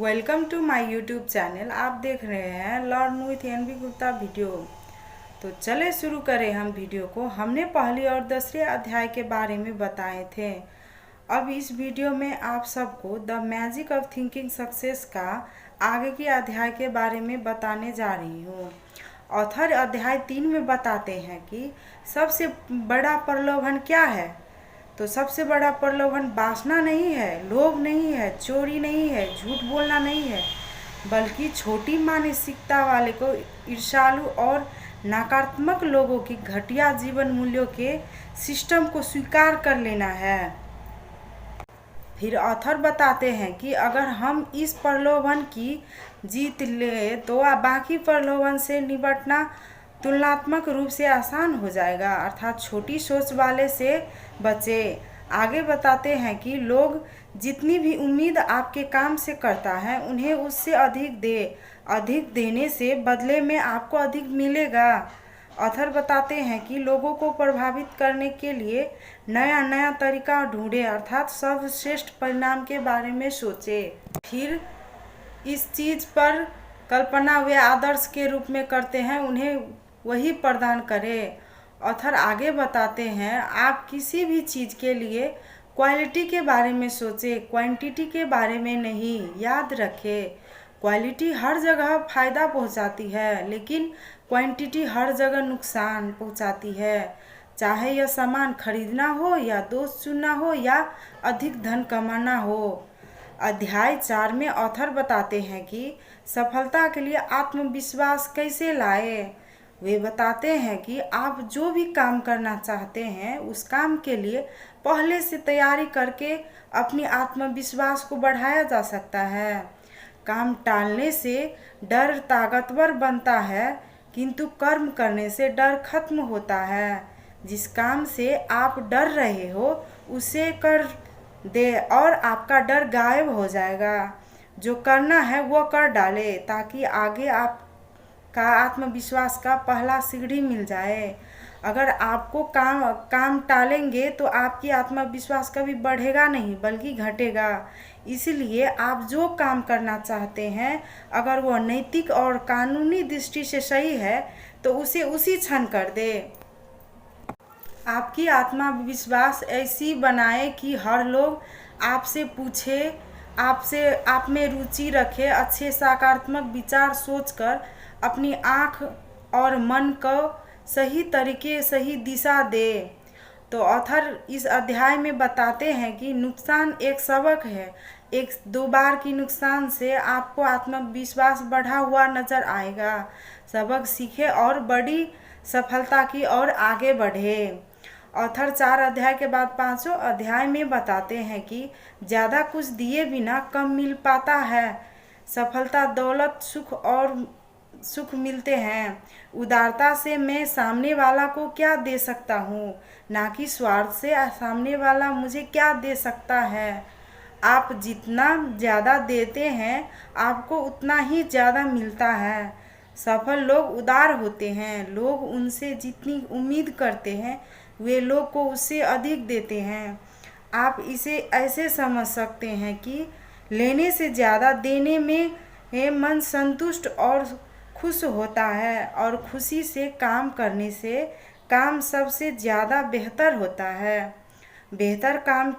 Welcome to my YouTube channel. आप देख रहे हैं learn with NV Gupta video. तो चले शुरू करें हम वीडियो को। हमने पहली और दूसरे अध्याय के बारे में बताए थे। अब इस वीडियो में आप सबको the magic of thinking success का आगे के अध्याय के बारे में बताने जा रही हूँ। ऑथर अध्याय 3 में बताते हैं कि सबसे बड़ा प्रलोभन क्या है। तो सबसे बड़ा प्रलोभन वासना नहीं है, लोभ नहीं है, चोरी नहीं है, झूठ बोलना नहीं है, बल्कि छोटी मानसिकता वाले को, ईर्ष्यालु और नकारात्मक लोगों की घटिया जीवन मूल्यों के सिस्टम को स्वीकार कर लेना है। फिर ऑथर बताते हैं कि अगर हम इस प्रलोभन की जीत ले तो बाकी प्रलोभन से निपटना तुलनात्मक रूप से आसान हो जाएगा, अर्थात छोटी सोच वाले से बचे। आगे बताते हैं कि लोग जितनी भी उम्मीद आपके काम से करता है उन्हें उससे अधिक देने से बदले में आपको अधिक मिलेगा। ऑथर बताते हैं कि लोगों को प्रभावित करने के लिए नया नया तरीका ढूंढे, अर्थात सर्वश्रेष्ठ परिणाम के बारे में सोचे, फिर इस चीज़ पर कल्पना वे आदर्श के रूप में करते हैं उन्हें वही प्रदान करें। ऑथर आगे बताते हैं आप किसी भी चीज़ के लिए क्वालिटी के बारे में सोचें, क्वांटिटी के बारे में नहीं। याद रखें, क्वालिटी हर जगह फ़ायदा पहुंचाती है, लेकिन क्वांटिटी हर जगह नुकसान पहुंचाती है। चाहे यह सामान खरीदना हो या दोस्त चुनना हो या अधिक धन कमाना हो। अध्याय 4 में ऑथर बताते हैं कि सफलता के लिए आत्मविश्वास कैसे लाए। वे बताते हैं कि आप जो भी काम करना चाहते हैं उस काम के लिए पहले से तैयारी करके अपनी आत्मविश्वास को बढ़ाया जा सकता है। काम टालने से डर ताकतवर बनता है, किंतु कर्म करने से डर खत्म होता है। जिस काम से आप डर रहे हो उसे कर दे और आपका डर गायब हो जाएगा। जो करना है वो कर डाले ताकि आगे आपका आत्मविश्वास का पहला सीढ़ी मिल जाए। अगर आपको काम टालेंगे तो आपकी आत्मविश्वास कभी बढ़ेगा नहीं बल्कि घटेगा। इसलिए आप जो काम करना चाहते हैं अगर वो नैतिक और कानूनी दृष्टि से सही है तो उसे उसी क्षण कर दे। आपकी आत्मविश्वास ऐसी बनाए कि हर लोग आपसे पूछे, आप में रुचि रखे, अच्छे सकारात्मक विचार सोचकर अपनी आँख और मन को सही तरीके सही दिशा दे। तो ऑथर इस अध्याय में बताते हैं कि नुकसान एक सबक है। एक दो बार की नुकसान से आपको आत्मविश्वास बढ़ा हुआ नजर आएगा। सबक सीखे और बड़ी सफलता की ओर आगे बढ़े। ऑथर 4 अध्याय के बाद 5वें अध्याय में बताते हैं कि ज़्यादा कुछ दिए बिना कम मिल पाता है। सफलता, दौलत, सुख मिलते हैं। उदारता से मैं सामने वाला को क्या दे सकता हूँ, ना कि स्वार्थ से सामने वाला मुझे क्या दे सकता है। आप जितना ज़्यादा देते हैं आपको उतना ही ज़्यादा मिलता है। सफल लोग उदार होते हैं। लोग उनसे जितनी उम्मीद करते हैं वे लोग को उससे अधिक देते हैं। आप इसे ऐसे समझ सकते हैं कि लेने से ज़्यादा देने में मन संतुष्ट और खुश होता है और खुशी से काम करने से काम सबसे ज़्यादा बेहतर होता है। बेहतर काम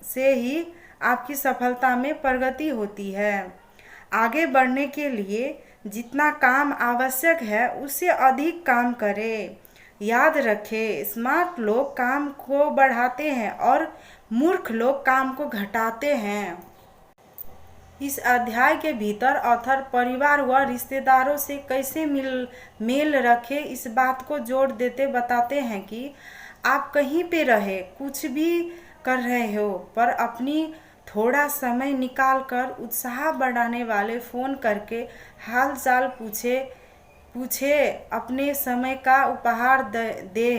से ही आपकी सफलता में प्रगति होती है। आगे बढ़ने के लिए जितना काम आवश्यक है उससे अधिक काम करें। याद रखें, स्मार्ट लोग काम को बढ़ाते हैं और मूर्ख लोग काम को घटाते हैं। इस अध्याय के भीतर ऑथर परिवार व रिश्तेदारों से कैसे मेल रखे इस बात को जोड़ देते बताते हैं कि आप कहीं पे रहे, कुछ भी कर रहे हो, पर अपनी थोड़ा समय निकाल कर उत्साह बढ़ाने वाले फ़ोन करके हाल चाल पूछे, अपने समय का उपहार दे।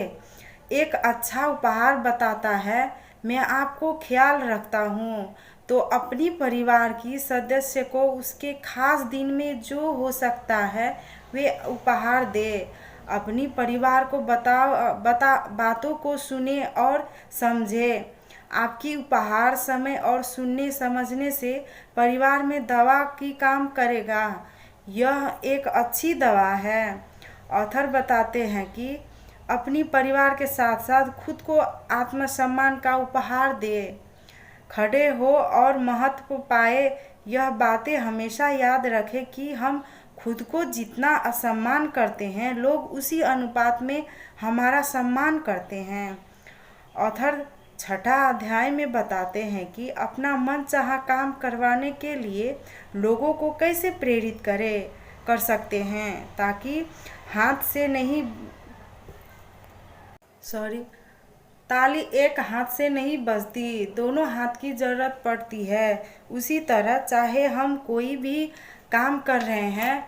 एक अच्छा उपहार बताता है मैं आपको ख्याल रखता हूँ। तो अपनी परिवार की सदस्य को उसके खास दिन में जो हो सकता है वे उपहार दे। अपनी परिवार को बातों को सुने और समझे। आपकी उपहार, समय और सुनने समझने से परिवार में दवा की काम करेगा। यह एक अच्छी दवा है। ऑथर बताते हैं कि अपनी परिवार के साथ साथ खुद को आत्मसम्मान का उपहार दे, खड़े हो और महत्व पाए। यह बातें हमेशा याद रखें कि हम खुद को जितना असम्मान करते हैं, लोग उसी अनुपात में हमारा सम्मान करते हैं। ऑथर छठा अध्याय में बताते हैं कि अपना मनचाहा काम करवाने के लिए लोगों को कैसे प्रेरित कर सकते हैं, ताकि ताली एक हाथ से नहीं बजती, दोनों हाथ की ज़रूरत पड़ती है। उसी तरह चाहे हम कोई भी काम कर रहे हैं,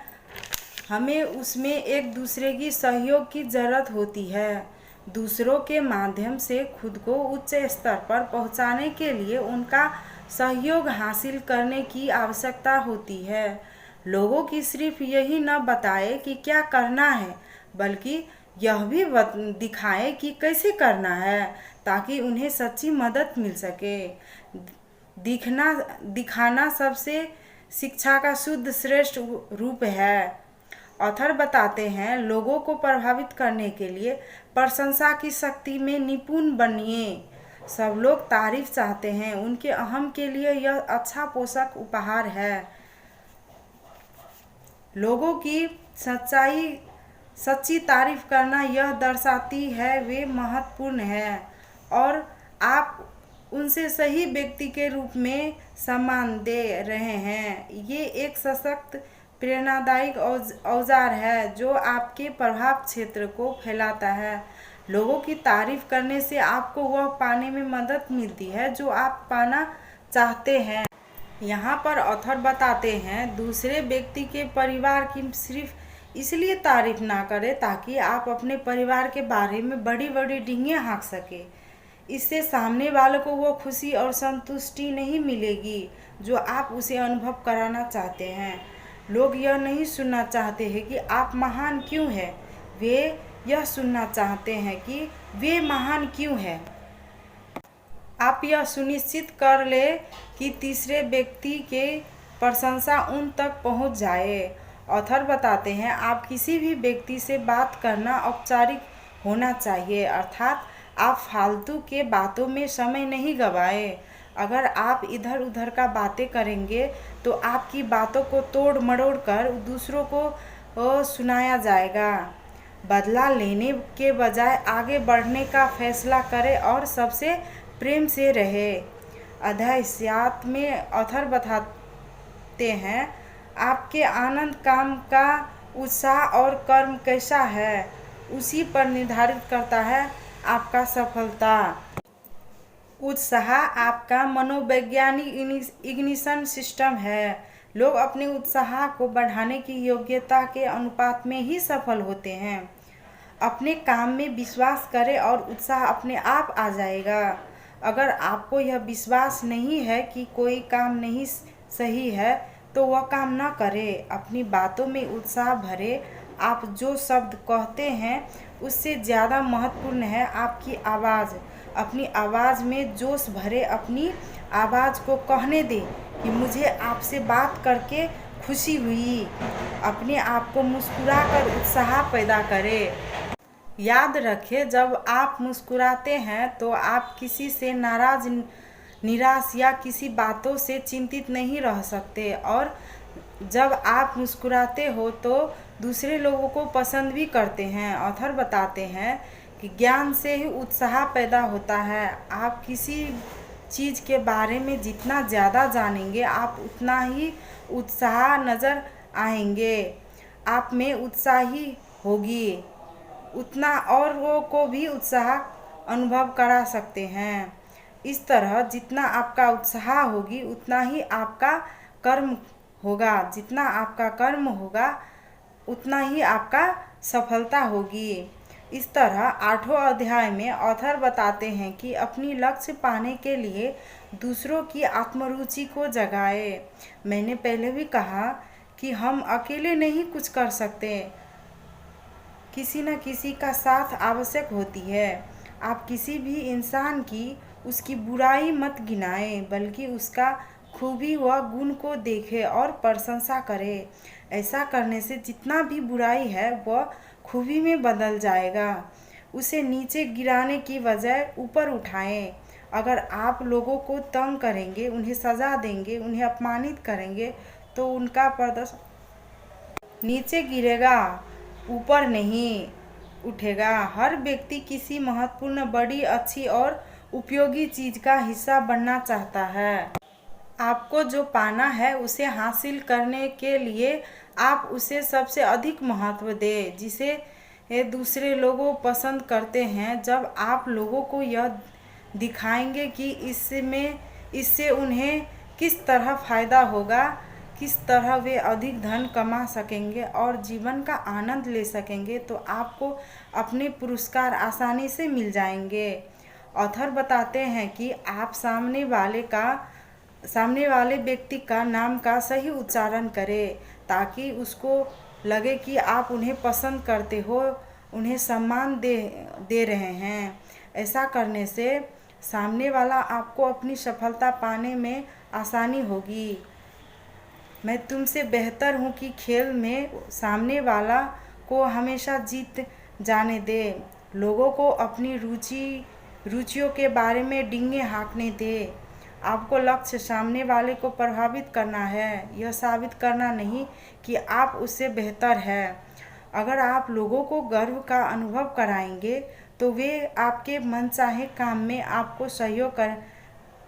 हमें उसमें एक दूसरे की सहयोग की ज़रूरत होती है। दूसरों के माध्यम से खुद को उच्च स्तर पर पहुंचाने के लिए उनका सहयोग हासिल करने की आवश्यकता होती है। लोगों की सिर्फ यही न बताए कि क्या करना है, बल्कि यह भी दिखाए कि कैसे करना है, ताकि उन्हें सच्ची मदद मिल सके। दिखाना सबसे शिक्षा का शुद्ध श्रेष्ठ रूप है। ऑथर बताते हैं, लोगों को प्रभावित करने के लिए प्रशंसा की शक्ति में निपुण बनिए। सब लोग तारीफ चाहते हैं, उनके अहम के लिए यह अच्छा पोषक उपहार है। लोगों की सच्ची तारीफ करना यह दर्शाती है वे महत्वपूर्ण हैं और आप उनसे सही व्यक्ति के रूप में सम्मान दे रहे हैं। ये एक सशक्त प्रेरणादायक औजार है जो आपके प्रभाव क्षेत्र को फैलाता है। लोगों की तारीफ करने से आपको वह पाने में मदद मिलती है जो आप पाना चाहते हैं। यहाँ पर ऑथर बताते हैं, दूसरे व्यक्ति के परिवार की सिर्फ इसलिए तारीफ ना करें ताकि आप अपने परिवार के बारे में बड़ी बड़ी डींगें हाँक सके। इससे सामने वालों को वो खुशी और संतुष्टि नहीं मिलेगी जो आप उसे अनुभव कराना चाहते हैं। लोग यह नहीं सुनना चाहते हैं कि आप महान क्यों हैं, वे यह सुनना चाहते हैं कि वे महान क्यों हैं। आप यह सुनिश्चित कर ले कि तीसरे व्यक्ति के प्रशंसा उन तक पहुंच जाए। ऑथर बताते हैं, आप किसी भी व्यक्ति से बात करना औपचारिक होना चाहिए, अर्थात आप फालतू के बातों में समय नहीं गवाएं। अगर आप इधर उधर का बातें करेंगे तो आपकी बातों को तोड़ मरोड़ कर दूसरों को सुनाया जाएगा। बदला लेने के बजाय आगे बढ़ने का फैसला करें और सबसे प्रेम से रहे। अध्याय 7 में ऑथर बताते हैं, आपके आनंद, काम का उत्साह और कर्म कैसा है, उसी पर निर्धारित करता है आपका सफलता। उत्साह आपका मनोवैज्ञानिक इग्निशन सिस्टम है। लोग अपने उत्साह को बढ़ाने की योग्यता के अनुपात में ही सफल होते हैं। अपने काम में विश्वास करें और उत्साह अपने आप आ जाएगा। अगर आपको यह विश्वास नहीं है कि कोई काम नहीं सही है तो वह काम न करें। अपनी बातों में उत्साह भरे। आप जो शब्द कहते हैं उससे ज़्यादा महत्वपूर्ण है आपकी आवाज़। अपनी आवाज़ में जोश भरे। अपनी आवाज़ को कहने दें कि मुझे आपसे बात करके खुशी हुई। अपने आप को मुस्कुराकर उत्साह पैदा करें। याद रखें, जब आप मुस्कुराते हैं तो आप किसी से नाराज़, निराश या किसी बातों से चिंतित नहीं रह सकते, और जब आप मुस्कुराते हो तो दूसरे लोगों को पसंद भी करते हैं। ऑथर बताते हैं कि ज्ञान से ही उत्साह पैदा होता है। आप किसी चीज़ के बारे में जितना ज़्यादा जानेंगे, आप उतना ही उत्साह नज़र आएंगे। आप में उत्साही होगी, उतना औरों को भी उत्साह अनुभव करा सकते हैं। इस तरह जितना आपका उत्साह होगी उतना ही आपका कर्म होगा। जितना आपका कर्म होगा उतना ही आपका सफलता होगी। इस तरह 8वें अध्याय में ऑथर बताते हैं कि अपनी लक्ष्य पाने के लिए दूसरों की आत्मरुचि को जगाए। मैंने पहले भी कहा कि हम अकेले नहीं कुछ कर सकते, किसी न किसी का साथ आवश्यक होती है। आप किसी भी इंसान की उसकी बुराई मत गिनाएं, बल्कि उसका खूबी व गुण को देखें और प्रशंसा करें। ऐसा करने से जितना भी बुराई है वह खूबी में बदल जाएगा। उसे नीचे गिराने की बजाय ऊपर उठाएं। अगर आप लोगों को तंग करेंगे, उन्हें सज़ा देंगे, उन्हें अपमानित करेंगे, तो उनका प्रदर्शन नीचे गिरेगा, ऊपर नहीं उठेगा। हर व्यक्ति किसी महत्वपूर्ण, बड़ी, अच्छी और उपयोगी चीज़ का हिस्सा बनना चाहता है। आपको जो पाना है उसे हासिल करने के लिए आप उसे सबसे अधिक महत्व दें, जिसे दूसरे लोग पसंद करते हैं। जब आप लोगों को यह दिखाएंगे कि इससे उन्हें किस तरह फ़ायदा होगा, किस तरह वे अधिक धन कमा सकेंगे और जीवन का आनंद ले सकेंगे, तो आपको अपने पुरस्कार आसानी से मिल जाएंगे। ऑथर बताते हैं कि आप सामने वाले व्यक्ति का नाम का सही उच्चारण करें, ताकि उसको लगे कि आप उन्हें पसंद करते हो, उन्हें सम्मान दे रहे हैं। ऐसा करने से सामने वाला आपको अपनी सफलता पाने में आसानी होगी। मैं तुमसे बेहतर हूँ कि खेल में सामने वाला को हमेशा जीत जाने दे। लोगों को अपनी रुचियों के बारे में डींगे हाँकने दे। आपको लक्ष्य सामने वाले को प्रभावित करना है, यह साबित करना नहीं कि आप उससे बेहतर हैं। अगर आप लोगों को गर्व का अनुभव कराएंगे तो वे आपके मनचाहे काम में आपको सहयोग कर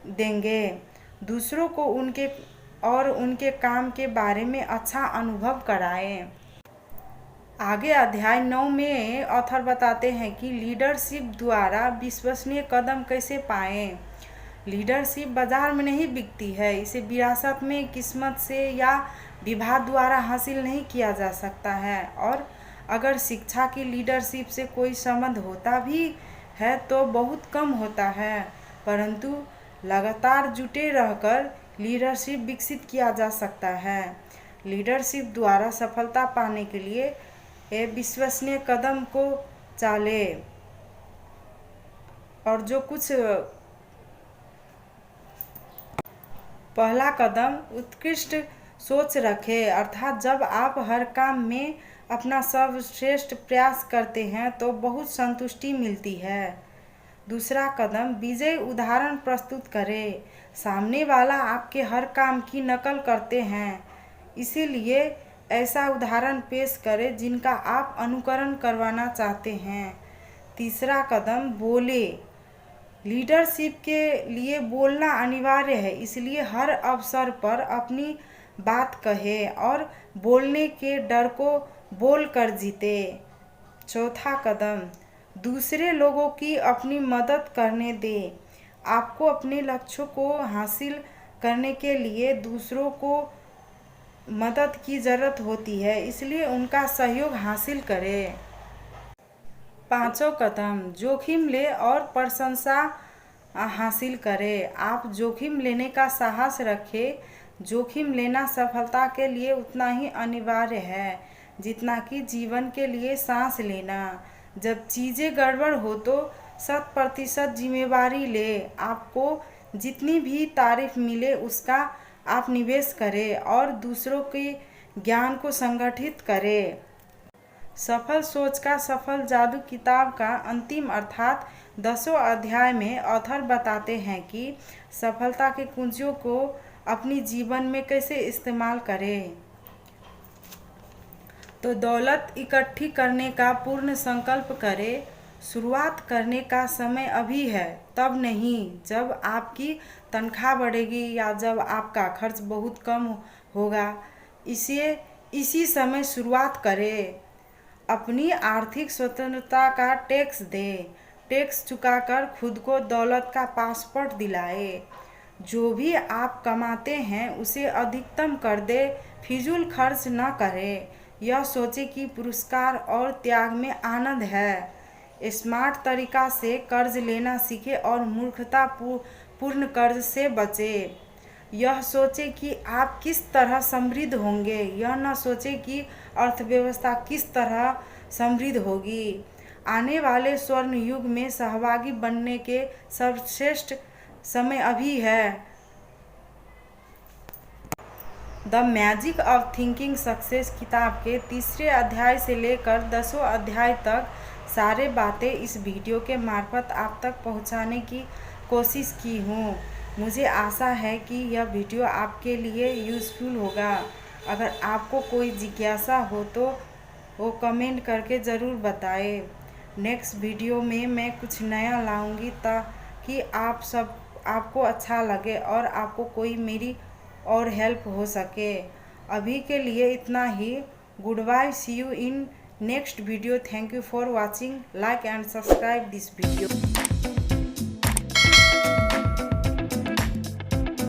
देंगे। दूसरों को उनके काम के बारे में अच्छा अनुभव कराएं। आगे अध्याय 9 में ऑथर बताते हैं कि लीडरशिप द्वारा विश्वसनीय कदम कैसे पाएं। लीडरशिप बाजार में नहीं बिकती है, इसे विरासत में, किस्मत से या विवाह द्वारा हासिल नहीं किया जा सकता है। और अगर शिक्षा की लीडरशिप से कोई संबंध होता भी है तो बहुत कम होता है, परंतु लगातार जुटे रहकर लीडरशिप विकसित किया जा सकता है। लीडरशिप द्वारा सफलता पाने के लिए विश्वसनीय कदम को चालें। और जो कुछ पहला कदम उत्कृष्ट सोच रखें, अर्थात जब आप हर काम में अपना सर्वश्रेष्ठ प्रयास करते हैं तो बहुत संतुष्टि मिलती है। दूसरा कदम विजयी उदाहरण प्रस्तुत करें। सामने वाला आपके हर काम की नकल करते हैं, इसीलिए ऐसा उदाहरण पेश करें जिनका आप अनुकरण करवाना चाहते हैं। तीसरा कदम बोले। लीडरशिप के लिए बोलना अनिवार्य है, इसलिए हर अवसर पर अपनी बात कहे और बोलने के डर को बोल कर जीते। चौथा कदम दूसरे लोगों की अपनी मदद करने दें। आपको अपने लक्ष्यों को हासिल करने के लिए दूसरों को मदद की ज़रूरत होती है, इसलिए उनका सहयोग हासिल करें। पांचों कदम जोखिम ले और प्रशंसा हासिल करें। आप जोखिम लेने का साहस रखें। जोखिम लेना सफलता के लिए उतना ही अनिवार्य है जितना कि जीवन के लिए सांस लेना। जब चीज़ें गड़बड़ हो तो 100% जिम्मेवारी ले। आपको जितनी भी तारीफ मिले उसका आप निवेश करें और दूसरों के ज्ञान को संगठित करें। सफल सोच का सफल जादू किताब का अंतिम अर्थात 10वें अध्याय में ऑथर बताते हैं कि सफलता के कुंजियों को अपनी जीवन में कैसे इस्तेमाल करें। तो दौलत इकट्ठी करने का पूर्ण संकल्प करें। शुरुआत करने का समय अभी है, तब नहीं जब आपकी तनख्वाह बढ़ेगी या जब आपका खर्च बहुत कम होगा। इसी समय शुरुआत करें। अपनी आर्थिक स्वतंत्रता का टैक्स दें। टैक्स चुकाकर खुद को दौलत का पासपोर्ट दिलाएं। जो भी आप कमाते हैं उसे अधिकतम कर दें। फिजूल खर्च न करें। यह सोचें कि पुरस्कार और त्याग में आनंद है। स्मार्ट तरीका से कर्ज लेना सीखें और मूर्खता पूर्ण कर्ज से बचें। यह सोचें कि आप किस तरह समृद्ध होंगे, यह न सोचें कि अर्थव्यवस्था किस तरह समृद्ध होगी। आने वाले स्वर्ण युग में सहभागी बनने के सर्वश्रेष्ठ समय अभी है। The magic of thinking success किताब के 3 अध्याय से लेकर 10वें अध्याय तक सारे बातें इस वीडियो के मार्फत आप तक पहुंचाने की कोशिश की हूँ। मुझे आशा है कि यह वीडियो आपके लिए यूज़फुल होगा। अगर आपको कोई जिज्ञासा हो तो वो कमेंट करके ज़रूर बताएं। नेक्स्ट वीडियो में मैं कुछ नया लाऊंगी ताकि आपको अच्छा लगे और आपको कोई मेरी और हेल्प हो सके। अभी के लिए इतना ही। Good bye, see you in next video. Thank you for watching, like and subscribe this video.